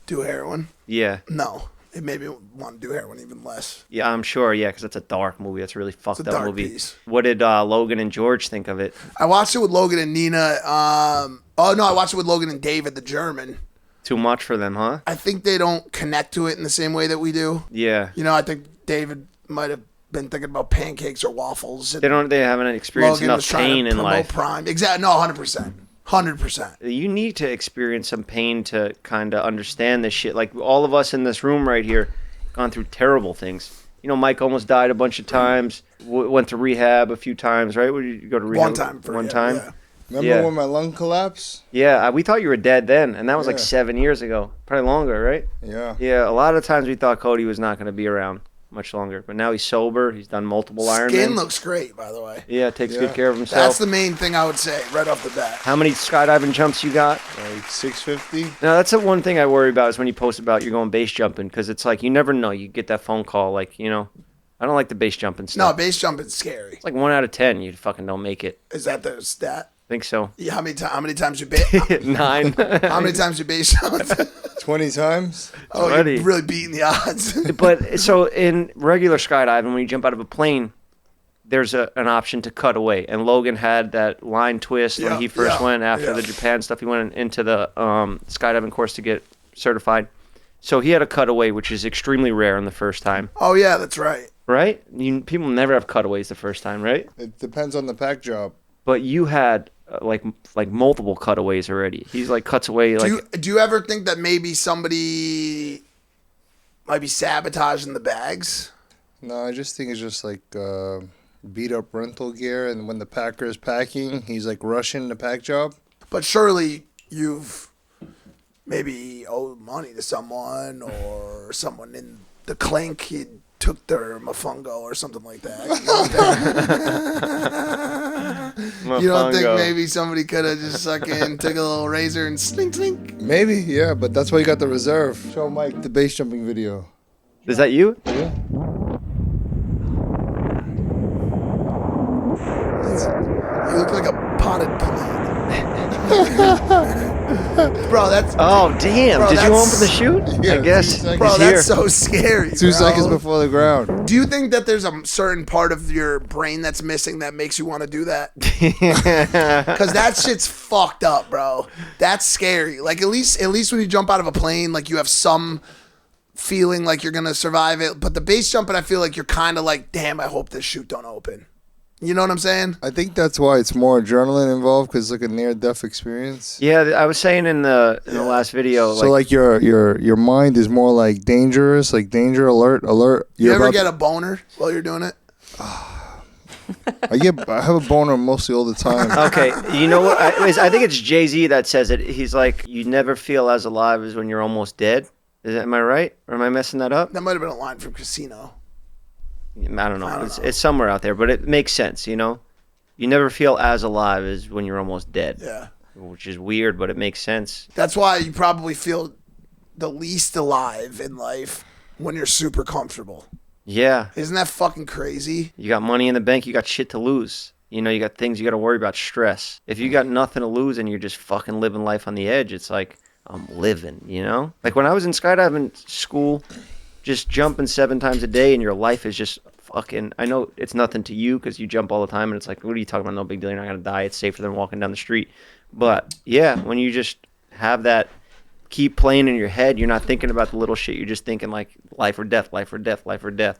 Do heroin? Yeah. No. It made me want to do heroin even less. Yeah, I'm sure, because that's a dark movie. That's a really fucked up dark movie. piece. What did Logan and George think of it? I watched it with Logan and Nina. I watched it with Logan and David, the German. Too much for them, huh? I think they don't connect to it in the same way that we do. Yeah. You know, I think David might have been thinking about pancakes or waffles. They haven't experienced Logan was enough trying pain to in promote life. Prime. Exactly. No, 100%. 100%. You need to experience some pain to kind of understand this shit. Like all of us in this room right here gone through terrible things. You know, Mike almost died a bunch of times. Went to rehab a few times, right? Would you go to rehab? One time. Yeah. Remember when my lung collapsed? Yeah, we thought you were dead then, and that was like Yeah. 7 years ago. Probably longer, right? Yeah. Yeah, a lot of times we thought Cody was not going to be around much longer, but now he's sober. He's done multiple Ironmans. Skin looks great, by the way. Yeah, takes Yeah. good care of himself. That's the main thing I would say right off the bat. How many skydiving jumps you got? Like 650. Now, that's the one thing I worry about is when you post about you're going base jumping, because it's like you never know. You get that phone call, like, I don't like the base jumping No, stuff. base jumping's scary. It's like 1 out of 10 you fucking don't make it. Is that the stat? I think so. Yeah, how many times you base? 9. How many times you base jump? 20 times? Oh, Buddy. you're really beating the odds. But so in regular skydiving, when you jump out of a plane, there's an option to cut away. And Logan had that line twist when he first went after the Japan stuff. He went into the skydiving course to get certified. So he had a cutaway, which is extremely rare in the first time. Oh, yeah, that's right. Right? People never have cutaways the first time, right? It depends on the pack job. But you had like multiple cutaways already. He's like cuts away like. Do you ever think that maybe somebody might be sabotaging the bags? No, I just think it's just like beat up rental gear, and when the packer is packing, he's like rushing the pack job. But surely you've maybe owed money to someone, or someone in the clink he took their mofongo or something like that. You don't think maybe somebody could have just fucking took a little razor and slink slink? Maybe, yeah, but that's why you got the reserve. Show Mike the base jumping video. Is that you? Yeah. You look like a potted plant. Bro, that's... Oh, damn. Bro, Did you that's- open the chute? Yeah, I guess. 2 seconds. Bro, He's that's here. so scary. 2 bro. seconds before the ground. Do you think that there's a certain part of your brain that's missing that makes you want to do that? Because that shit's fucked up, bro. That's scary. Like, at least when you jump out of a plane, like, you have some feeling like you're going to survive it. But the base jumping, I feel like you're kind of like, damn, I hope this chute don't open. You know what I'm saying? I think that's why it's more adrenaline involved, because it's like a near-death experience. Yeah, I was saying in the last video. So like your mind is more like dangerous, like danger alert. You ever get a boner while you're doing it? I have a boner mostly all the time. Okay, you know what? I think it's Jay-Z that says it. He's like, you never feel as alive as when you're almost dead. Am I right? Or am I messing that up? That might have been a line from Casino. I don't know. It's somewhere out there, but it makes sense, you know? You never feel as alive as when you're almost dead. Yeah. Which is weird, but it makes sense. That's why you probably feel the least alive in life when you're super comfortable. Yeah. Isn't that fucking crazy? You got money in the bank, you got shit to lose. You know, you got things you got to worry about, stress. If you got nothing to lose and you're just fucking living life on the edge, it's like, I'm living, you know? Like when I was in skydiving school, just jumping 7 times a day and your life is just fucking... I know it's nothing to you because you jump all the time and it's like, what are you talking about? No big deal. You're not going to die. It's safer than walking down the street. But yeah, when you just have that keep playing in your head, you're not thinking about the little shit. You're just thinking like life or death, life or death, life or death.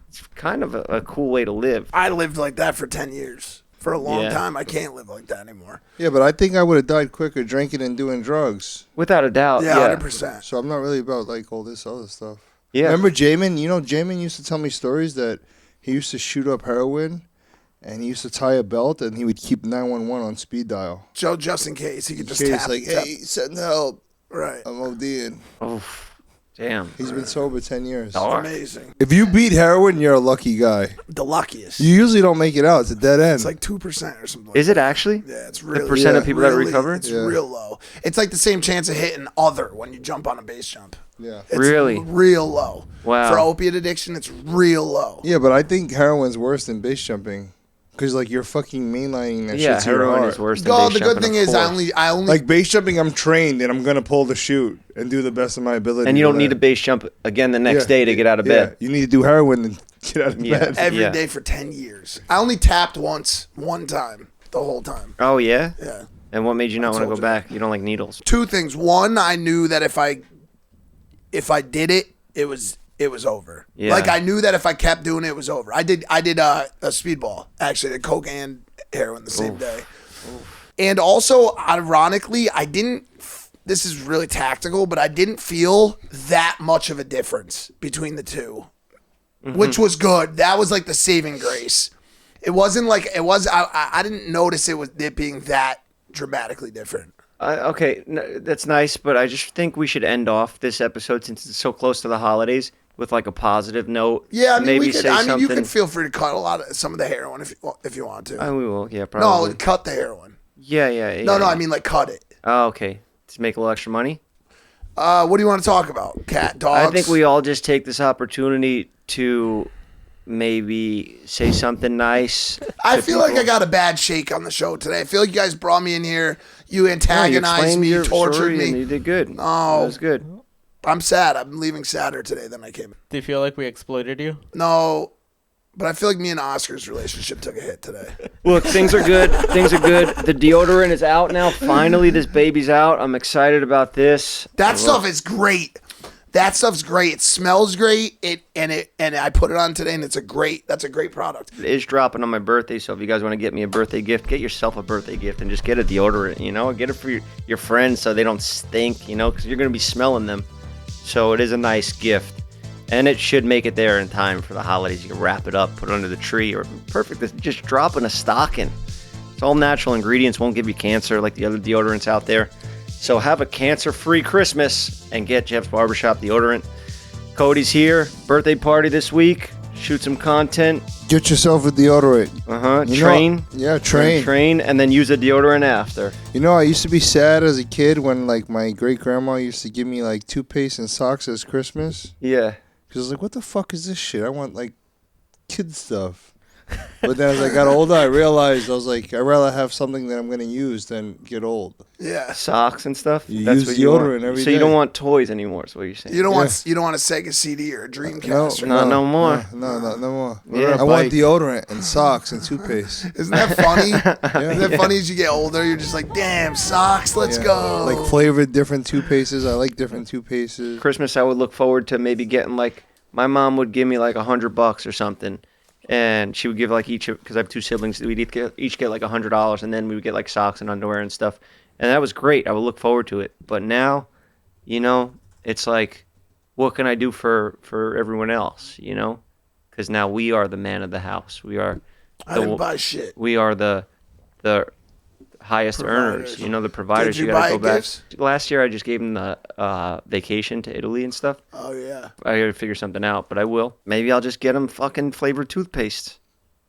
It's kind of a cool way to live. I lived like that for 10 years. For a long Yeah. time, I can't live like that anymore. Yeah, but I think I would have died quicker drinking and doing drugs. Without a doubt. Yeah, Yeah. 100%. So I'm not really about like all this other stuff. Yeah. Remember Jamin? You know, Jamin used to tell me stories that he used to shoot up heroin and he used to tie a belt and he would keep 911 on speed dial. Joe, just in case, he could just In case, tap. like, tap. hey, send help. Right. I'm ODing. Oh, damn. He's been sober 10 years. Amazing. If you beat heroin, you're a lucky guy. The luckiest. You usually don't make it out. It's a dead end. It's like 2% or something. Like Is it actually? that. Yeah, it's really The percent of people that really- recover? It's Yeah. real low. It's like the same chance of hitting other when you jump on a base jump. yeah. It's Really? real low. Wow. For opiate addiction, it's real low. Yeah, but I think heroin's worse than base jumping. Because, like, you're fucking mainlining that Yeah, shit to your heroin heart. is worse than God, base the good jumping, thing of is course. I only Like, base jumping, I'm trained, and I'm going to pull the chute and do the best of my ability. And you to don't need that. a base jump again the next Yeah. day to get out of bed. Yeah, you need to do heroin and get out of Yeah. bed. every Yeah. day for 10 years. I only tapped one time, the whole time. Oh, yeah? Yeah. And what made you not want to told go you. back? You don't like needles. Two things. One, I knew that if I did it, it was over. Yeah. Like I knew that if I kept doing it, it was over. I did a speedball actually, the coke and heroin the same day. And also, ironically, I didn't. This is really tactical, but I didn't feel that much of a difference between the two, which was good. That was like the saving grace. It wasn't like it was. I didn't notice it being that dramatically different. Okay, that's nice, but I just think we should end off this episode since it's so close to the holidays with like a positive note. Yeah, I mean, maybe we could. say I mean, you something. can feel free to cut some of the heroin if you want to. We will, yeah, probably. No, cut the heroin. Yeah. No, I mean like cut it. Oh, okay. To make a little extra money? What do you want to talk about? Cat, dogs? I think we all just take this opportunity to maybe say something nice. I to feel like people. I got a bad shake on the show today. I feel like you guys brought me in here. You No, you antagonized explained me. You your tortured story me. and you did good. No. It was good. I'm sad. I'm leaving sadder today than I came. Do you feel like we exploited you? No, but I feel like me and Oscar's relationship took a hit today. Look, things are good. Things are good. The deodorant is out now. Finally, this baby's out. I'm excited about this. That stuff is great. That stuff's great. It smells great. And I put it on today, and that's a great product. It is dropping on my birthday, so if you guys want to get me a birthday gift, get yourself a birthday gift and just get a deodorant, you know? Get it for your friends so they don't stink, you know, because you're going to be smelling them. So it is a nice gift. And it should make it there in time for the holidays. You can wrap it up, put it under the tree, or perfect. Just drop in a stocking. It's all natural ingredients, won't give you cancer like the other deodorants out there. So have a cancer-free Christmas and get Jeff's Barbershop deodorant. Cody's here, birthday party this week. Shoot some content. Get yourself a deodorant. Train. Train. And then use a deodorant after. You know, I used to be sad as a kid when, like, my great-grandma used to give me, like, toothpaste and socks as Christmas. Yeah. Because I was like, what the fuck is this shit? I want, like, kid stuff. But then as I got older, I realized, I was like, I'd rather have something that I'm going to use than get old. Yeah. Socks and stuff. That's use deodorant every day. So you don't want toys anymore, is what you're saying. You don't want a Sega CD or a Dreamcast. No more. No more. Yeah, I want deodorant and socks and toothpaste. Isn't that funny? Isn't that funny as you get older? You're just like, damn, socks, let's go. Like flavored different toothpastes. I like different toothpastes. Christmas, I would look forward to maybe getting, like, my mom would give me like $100 or something. And she would give like each, because I have two siblings, we'd each get like $100, and then we would get like socks and underwear and stuff. And that was great. I would look forward to it. But now, you know, it's like, what can I do for everyone else, you know? Because now we are the man of the house. We are. I didn't buy shit. We are the highest earners, you know, the providers. Did you gotta buy go back. gifts? Last year, I just gave them the vacation to Italy and stuff. Oh yeah. I gotta figure something out, but I will. Maybe I'll just get them fucking flavored toothpaste.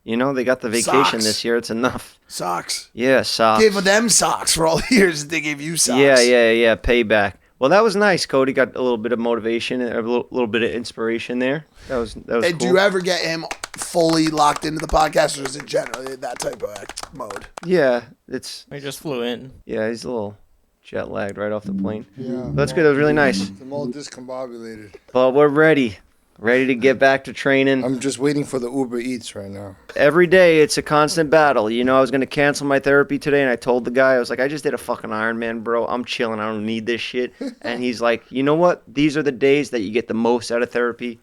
You know, they got the vacation Socks. this year. It's enough. Socks. Yeah, socks. Give them socks for all the years that they gave you socks. Yeah. Payback. Well, that was nice. Cody got a little bit of motivation, a little bit of inspiration there. That was cool. Do you ever get him fully locked into the podcast, or is it generally that type of mode? Yeah, I just flew in. Yeah, he's a little jet lagged right off the plane. Yeah. But that's good. That was really nice. I'm all discombobulated. But we're ready to get back to training. I'm just waiting for the Uber Eats right now. Every day, it's a constant battle. You know, I was going to cancel my therapy today, and I told the guy, I was like, I just did a fucking Ironman, bro. I'm chilling. I don't need this shit. And he's like, you know what? These are the days that you get the most out of therapy.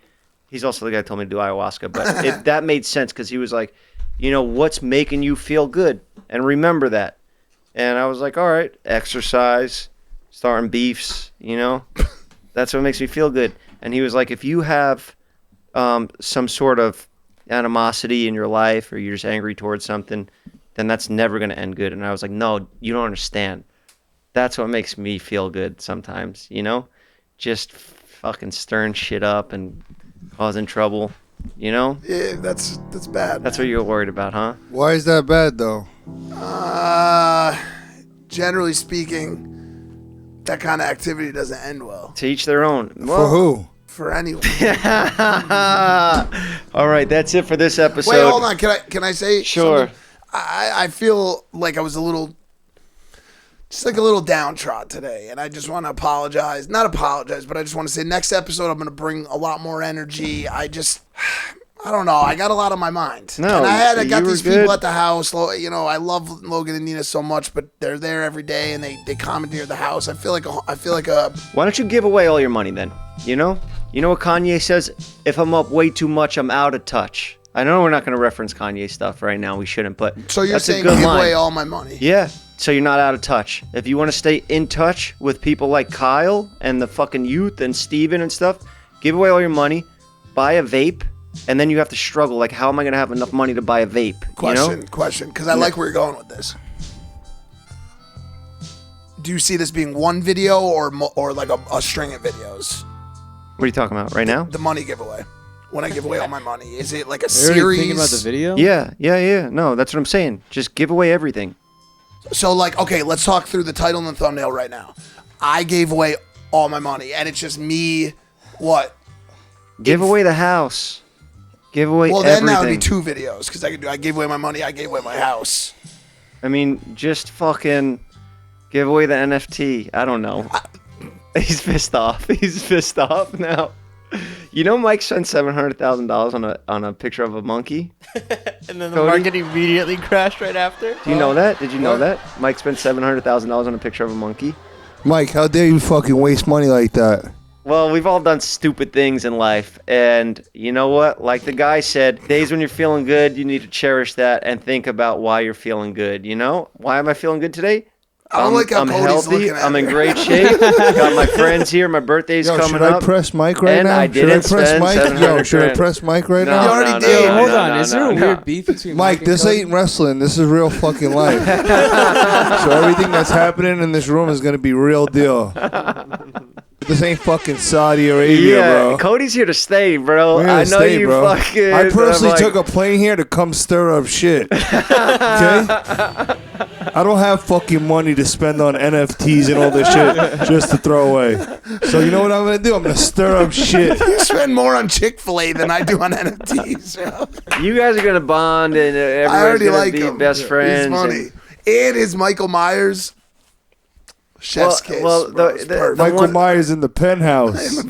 He's also the guy who told me to do ayahuasca. But that made sense because he was like, you know, what's making you feel good? And remember that. And I was like, all right, exercise, starting beefs, you know. That's what makes me feel good. And he was like, if you have some sort of animosity in your life, or you're just angry towards something, then that's never going to end good. And I was like, no, you don't understand. That's what makes me feel good sometimes, you know? Just fucking stirring shit up and causing trouble, you know? Yeah, that's bad. That's what you're worried about, huh? Why is that bad, though? Generally speaking, that kind of activity doesn't end well. To each their own. For who? For anyone. All right, that's it for this episode. Wait, hold on. Can I say Sure. something? I feel like I was a little downtrodden today, and I just want to apologize. Not apologize, but I just want to say next episode I'm going to bring a lot more energy. I don't know. I got a lot on my mind. No, and I got you these were people good. at the house. You know, I love Logan and Nina so much, but they're there every day, and they commandeer the house. I feel like a. Why don't you give away all your money then? You know what Kanye says? If I'm up way too much, I'm out of touch. I know we're not going to reference Kanye stuff right now. We shouldn't, but So you're that's saying a good give line. away all my money? Yeah, so you're not out of touch. If you want to stay in touch with people like Kyle and the fucking youth and Steven and stuff, give away all your money, buy a vape, and then you have to struggle. Like, how am I going to have enough money to buy a vape? Question, because I like where you're going with this. Do you see this being one video or like a string of videos? What are you talking about right now? The money giveaway. When I give away all my money, is it like a Are you already series? thinking about the video? Yeah. No, that's what I'm saying. Just give away everything. So, like, okay, let's talk through the title and the thumbnail right now. I gave away all my money, and it's just me. What? Give away the house. Give away Well, everything. then that would be two videos because I gave away my money. I gave away my house. I mean, just fucking give away the NFT. I don't know. He's pissed off. He's pissed off now. You know, Mike spent $700,000 on a picture of a monkey. And then the Cody? market immediately crashed right after. Do you know that? Did you know that? Mike spent $700,000 on a picture of a monkey. Mike, how dare you fucking waste money like that? Well, we've all done stupid things in life, and you know what? Like the guy said, days when you're feeling good, you need to cherish that and think about why you're feeling good. You know, why am I feeling good today? I don't like how I'm Cody's healthy. looking at I'm in me. great shape. Got my friends here. My birthday's Yo, coming should I up. press Mike right And now? I didn't should I press spend Mike? 700 Yo, should I grand. press Mike right No, now? You already no, did. no, Hold no, on, no, is there no, a no. weird beef between Mike, and this Cody? ain't wrestling. This is real fucking life. So everything that's happening in this room is gonna be real deal. This ain't fucking Saudi Arabia, Yeah, bro. Cody's here to stay, bro. We're here I to know stay, you bro. fucking. I personally I'm like, took a plane here to come stir up shit. Okay? I don't have fucking money to spend on NFTs and all this shit just to throw away. So you know what I'm gonna do? I'm gonna stir up shit. You spend more on Chick-fil-A than I do on NFTs. Yo. You guys are gonna bond, and I everyone's already gonna like be him. best friends. He's funny. And his Michael Myers chef's kiss. well, bro, the- it's the- perfect. Michael one- Myers in the penthouse.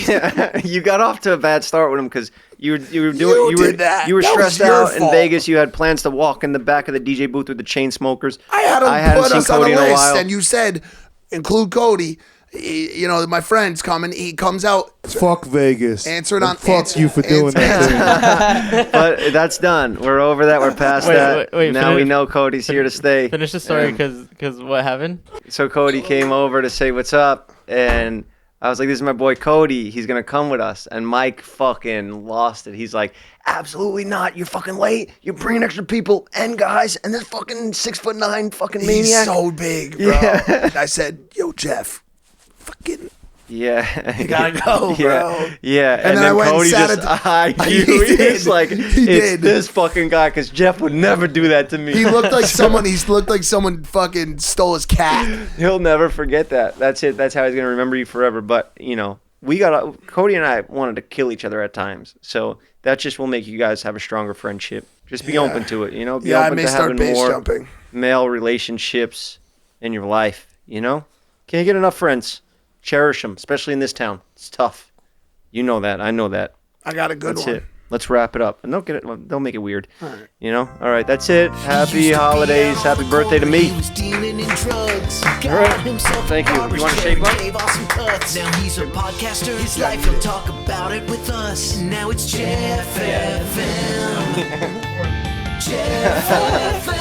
Yeah, you got off to a bad start with him because you were You were did that. you were That was stressed your out in fault. Vegas. You had plans to walk in the back of the DJ booth with the chain smokers. I had him hadn't put seen us on Cody a in a list, while. and you said, include Cody. You know, my friend's coming. He comes out. Fuck Vegas. Answer it And on- Fuck answer- you for doing answer- that thing. But that's done. We're over that. We're past Wait, that. wait, now finish- we know Cody's here to stay. Finish the story And because what happened? so Cody came over to say what's up, and I was like, "This is my boy Cody. He's gonna come with us." And Mike fucking lost it. He's like, "Absolutely not. You're fucking late. You're bringing extra people and guys, and this fucking 6'9" fucking He's maniac." so big, bro. Yeah. I said, "Yo, Jeff, fucking." Yeah, You gotta go, bro. Yeah, and then I went and Cody sat just at eyed He you. He did. was like, He "It's did. this fucking guy," because Jeff would never do that to me. He looked like someone. He looked like someone fucking stole his cat. He'll never forget that. That's it. That's how he's gonna remember you forever. But you know, Cody and I wanted to kill each other at times, so that just will make you guys have a stronger friendship. Just be open to it. You know, be Yeah, I open may to start having base more jumping. male relationships in your life. You know, can't get enough friends. Cherish them, especially in this town. It's tough. You know that. I know that. I got a good That's one. it. Let's wrap it up. And don't get it. Don't make it weird. You know. All right. That's it. Happy holidays. Happy birthday to me. He was dealing in drugs. All right. Thank you. You want to shake one? Gave awesome cuts. Now he's a podcaster. His life, he'll talk about it with us. And now it's Jeff FM. Jeff FM.